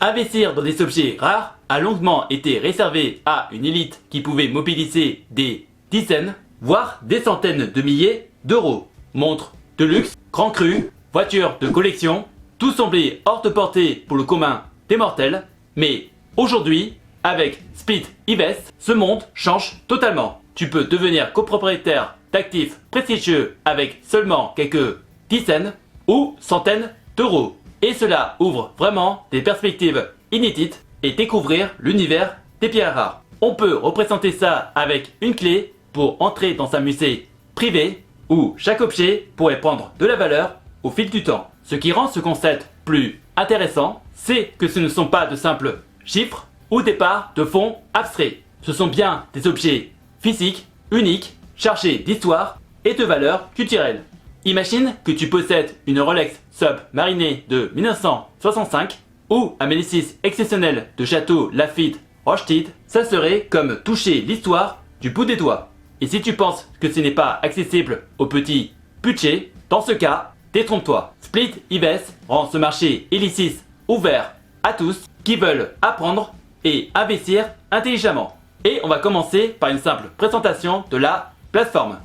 Investir dans des objets rares a longuement été réservé à une élite qui pouvait mobiliser des dizaines, voire des centaines de milliers d'euros. Montres de luxe, grands crus, voitures de collection, tout semblait hors de portée pour le commun des mortels. Mais aujourd'hui, avec Split Invest, ce monde change totalement. Tu peux devenir copropriétaire d'actifs prestigieux avec seulement quelques dizaines ou centaines d'euros. Et cela ouvre vraiment des perspectives inédites et découvrir l'univers des pierres rares. On peut représenter ça avec une clé pour entrer dans un musée privé où chaque objet pourrait prendre de la valeur au fil du temps. Ce qui rend ce concept plus intéressant, c'est que ce ne sont pas de simples chiffres ou des parts de fonds abstraits. Ce sont bien des objets physiques, uniques, chargés d'histoire et de valeurs culturelles. Imagine que tu possèdes une Rolex Submarinée de 1965 ou un Médicis exceptionnel de Château Lafite Rothschild. Ça serait comme toucher l'histoire du bout des doigts. Et si tu penses que ce n'est pas accessible au petit budget, dans ce cas, détrompe-toi. Split Invest rend ce marché illicite ouvert à tous qui veulent apprendre et investir intelligemment. Et on va commencer par une simple présentation de la plateforme.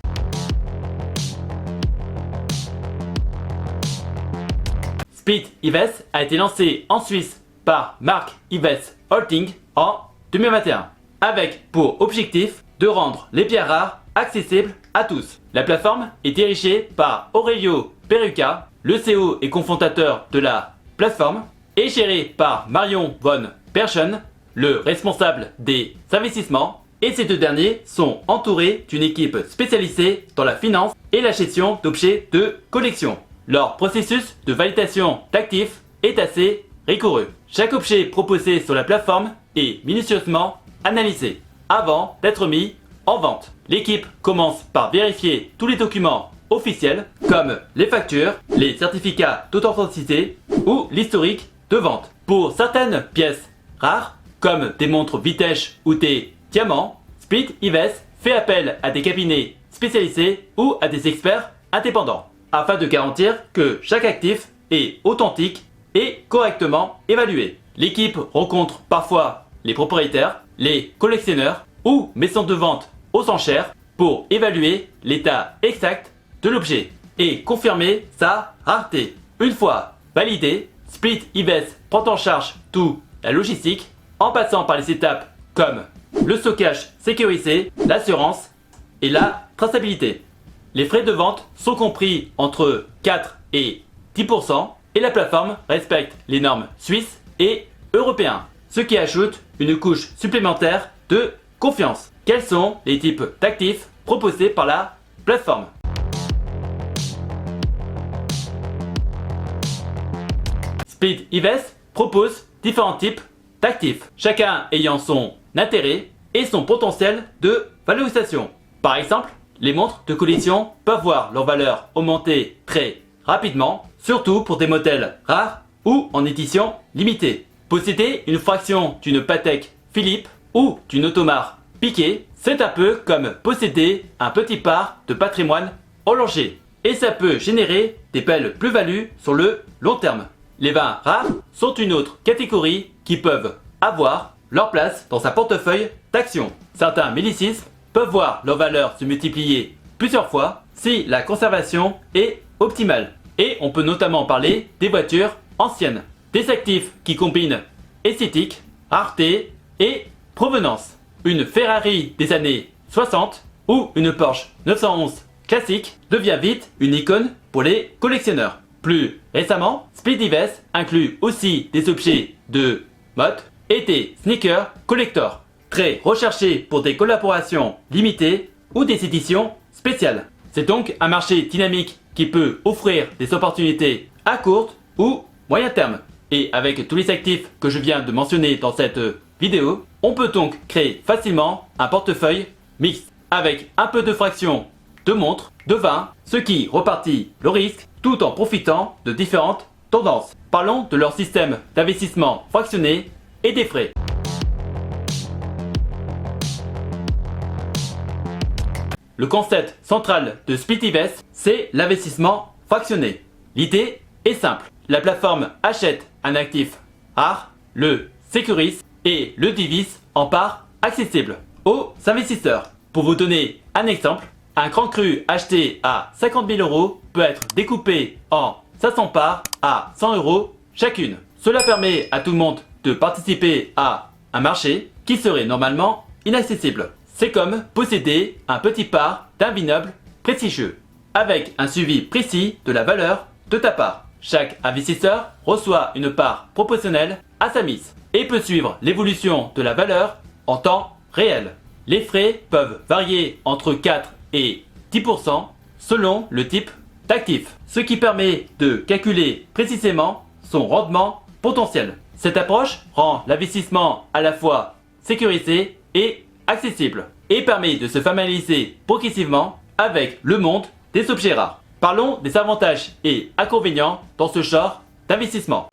Split Invest a été lancé en Suisse par Mark Invest Holding en 2021, avec pour objectif de rendre les pierres rares accessibles à tous. La plateforme est dirigée par Aurelio Peruca, le CEO et cofondateur de la plateforme, et gérée par Marion von Perschen, le responsable des investissements, et ces deux derniers sont entourés d'une équipe spécialisée dans la finance et la gestion d'objets de collection. Leur processus de validation d'actifs est assez rigoureux. Chaque objet proposé sur la plateforme est minutieusement analysé avant d'être mis en vente. L'équipe commence par vérifier tous les documents officiels comme les factures, les certificats d'authenticité ou l'historique de vente. Pour certaines pièces rares, comme des montres vintage ou des diamants, Split Invest fait appel à des cabinets spécialisés ou à des experts indépendants, afin de garantir que chaque actif est authentique et correctement évalué. L'équipe rencontre parfois les propriétaires, les collectionneurs ou maisons de vente aux enchères pour évaluer l'état exact de l'objet et confirmer sa rareté. Une fois validé, Split Invest prend en charge toute la logistique en passant par les étapes comme le stockage sécurisé, l'assurance et la traçabilité. Les frais de vente sont compris entre 4 et 10% et la plateforme respecte les normes suisses et européennes, ce qui ajoute une couche supplémentaire de confiance. Quels sont les types d'actifs proposés par la plateforme? Split Invest propose différents types d'actifs, chacun ayant son intérêt et son potentiel de valorisation. Par exemple, les montres de collection peuvent voir leur valeur augmenter très rapidement, surtout pour des modèles rares ou en édition limitée. Posséder une fraction d'une Patek Philippe ou d'une Audemars Piguet, c'est un peu comme posséder un petit part de patrimoine horloger. Et ça peut générer des belles plus-values sur le long terme. Les vins rares sont une autre catégorie qui peuvent avoir leur place dans un portefeuille d'actions. Certains médicis peuvent voir leur valeur se multiplier plusieurs fois si la conservation est optimale. Et on peut notamment parler des voitures anciennes, des actifs qui combinent esthétique, rareté et provenance. Une Ferrari des années 60 ou une Porsche 911 classique devient vite une icône pour les collectionneurs. Plus récemment, Split Invest inclut aussi des objets de mode et des sneakers collector, très recherchés pour des collaborations limitées ou des éditions spéciales. C'est donc un marché dynamique qui peut offrir des opportunités à court ou moyen terme. Et avec tous les actifs que je viens de mentionner dans cette vidéo, on peut donc créer facilement un portefeuille mixte avec un peu de fraction de montres, de vin, ce qui repartit le risque tout en profitant de différentes tendances. Parlons de leur système d'investissement fractionné et des frais. Le concept central de Split Invest, c'est l'investissement fractionné. L'idée est simple. La plateforme achète un actif rare, le sécurise et le divise en parts accessibles aux investisseurs. Pour vous donner un exemple, un grand cru acheté à 50 000 € peut être découpé en 500 parts à 100 € chacune. Cela permet à tout le monde de participer à un marché qui serait normalement inaccessible. C'est comme posséder un petit part d'un vignoble prestigieux, avec un suivi précis de la valeur de ta part. Chaque investisseur reçoit une part proportionnelle à sa mise et peut suivre l'évolution de la valeur en temps réel. Les frais peuvent varier entre 4 et 10% selon le type d'actif, ce qui permet de calculer précisément son rendement potentiel. Cette approche rend l'investissement à la fois sécurisé et accessible et permet de se familiariser progressivement avec le monde des objets rares. Parlons des avantages et inconvénients dans ce genre d'investissement.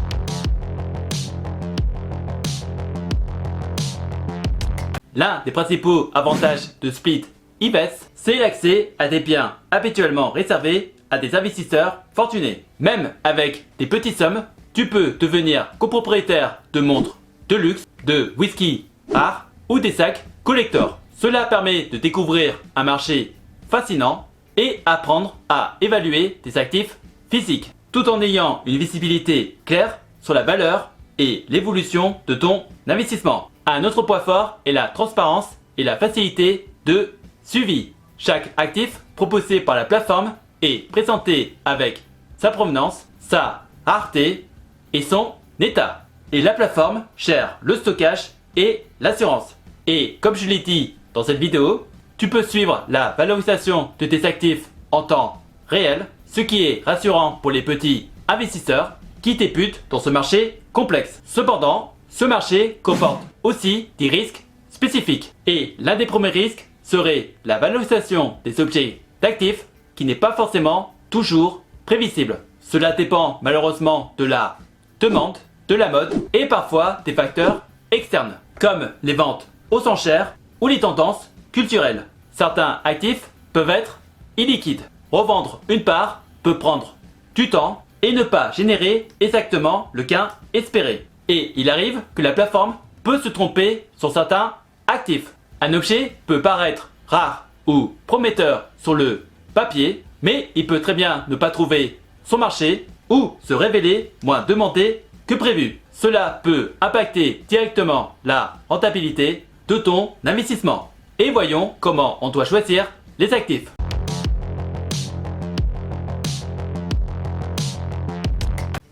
L'un des principaux avantages de Split Invest, c'est l'accès à des biens habituellement réservés à des investisseurs fortunés. Même avec des petites sommes, tu peux devenir copropriétaire de montres de luxe, de whisky rares ou des sacs collector. Cela permet de découvrir un marché fascinant et apprendre à évaluer tes actifs physiques, tout en ayant une visibilité claire sur la valeur et l'évolution de ton investissement. Un autre point fort est la transparence et la facilité de suivi. Chaque actif proposé par la plateforme est présenté avec sa provenance, sa rareté et son état. Et la plateforme gère le stockage et l'assurance. Et comme je l'ai dit dans cette vidéo, tu peux suivre la valorisation de tes actifs en temps réel, ce qui est rassurant pour les petits investisseurs qui débutent dans ce marché complexe. Cependant, ce marché comporte aussi des risques spécifiques. Et l'un des premiers risques serait la valorisation des objets d'actifs qui n'est pas forcément toujours prévisible. Cela dépend malheureusement de la demande, de la mode et parfois des facteurs externes, comme les ventes aux enchères ou les tendances culturelles. Certains actifs peuvent être illiquides. Revendre une part peut prendre du temps et ne pas générer exactement le gain espéré. Et il arrive que la plateforme peut se tromper sur certains actifs. Un objet peut paraître rare ou prometteur sur le papier, mais il peut très bien ne pas trouver son marché ou se révéler moins demandé que prévu. Cela peut impacter directement la rentabilité de ton investissement. Et voyons comment on doit choisir les actifs.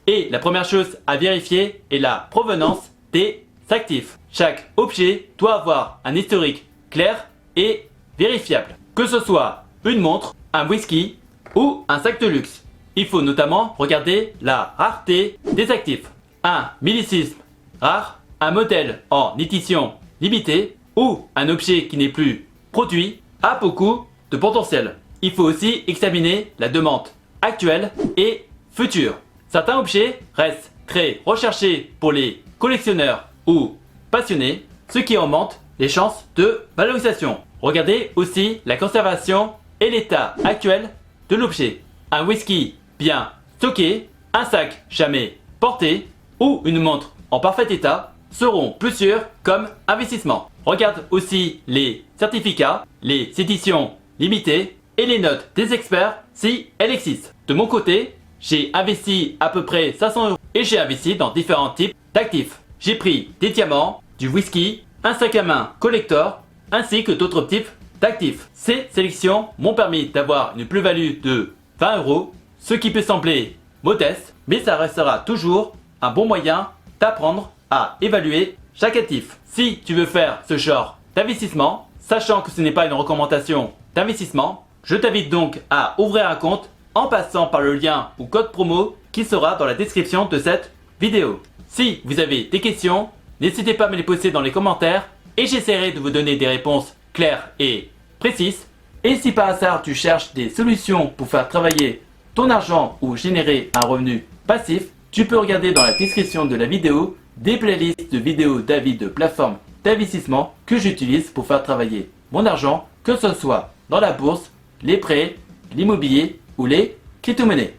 Et la première chose à vérifier est la provenance des actifs. Chaque objet doit avoir un historique clair et vérifiable. Que ce soit une montre, un whisky ou un sac de luxe. Il faut notamment regarder la rareté des actifs. Un millésimètre rare, un modèle en édition limitée ou un objet qui n'est plus produit a beaucoup de potentiel. Il faut aussi examiner la demande actuelle et future. Certains objets restent très recherchés pour les collectionneurs ou passionnés, ce qui augmente les chances de valorisation. Regardez aussi la conservation et l'état actuel de l'objet. Un whisky bien stocké, un sac jamais porté ou une montre en parfait état seront plus sûrs comme investissement. Regarde aussi les certificats, les éditions limitées et les notes des experts si elles existent. De mon côté, j'ai investi à peu près 500 € et j'ai investi dans différents types d'actifs. J'ai pris des diamants, du whisky, un sac à main collector ainsi que d'autres types d'actifs. Ces sélections m'ont permis d'avoir une plus-value de 20 €, ce qui peut sembler modeste, mais ça restera toujours un bon moyen d'apprendre à évaluer chaque actif. Si tu veux faire ce genre d'investissement, sachant que ce n'est pas une recommandation d'investissement, je t'invite donc à ouvrir un compte en passant par le lien ou code promo qui sera dans la description de cette vidéo. Si vous avez des questions, n'hésitez pas à me les poser dans les commentaires et j'essaierai de vous donner des réponses claires et précises. Et si par hasard tu cherches des solutions pour faire travailler ton argent ou générer un revenu passif, tu peux regarder dans la description de la vidéo des playlists de vidéos d'avis de plateformes d'investissement que j'utilise pour faire travailler mon argent, que ce soit dans la bourse, les prêts, l'immobilier ou les crypto-monnaies.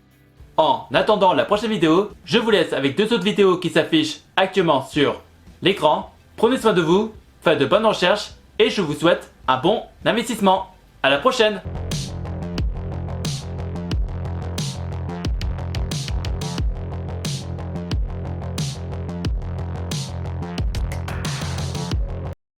En attendant la prochaine vidéo, je vous laisse avec 2 autres vidéos qui s'affichent actuellement sur l'écran. Prenez soin de vous, faites de bonnes recherches et je vous souhaite un bon investissement. À la prochaine!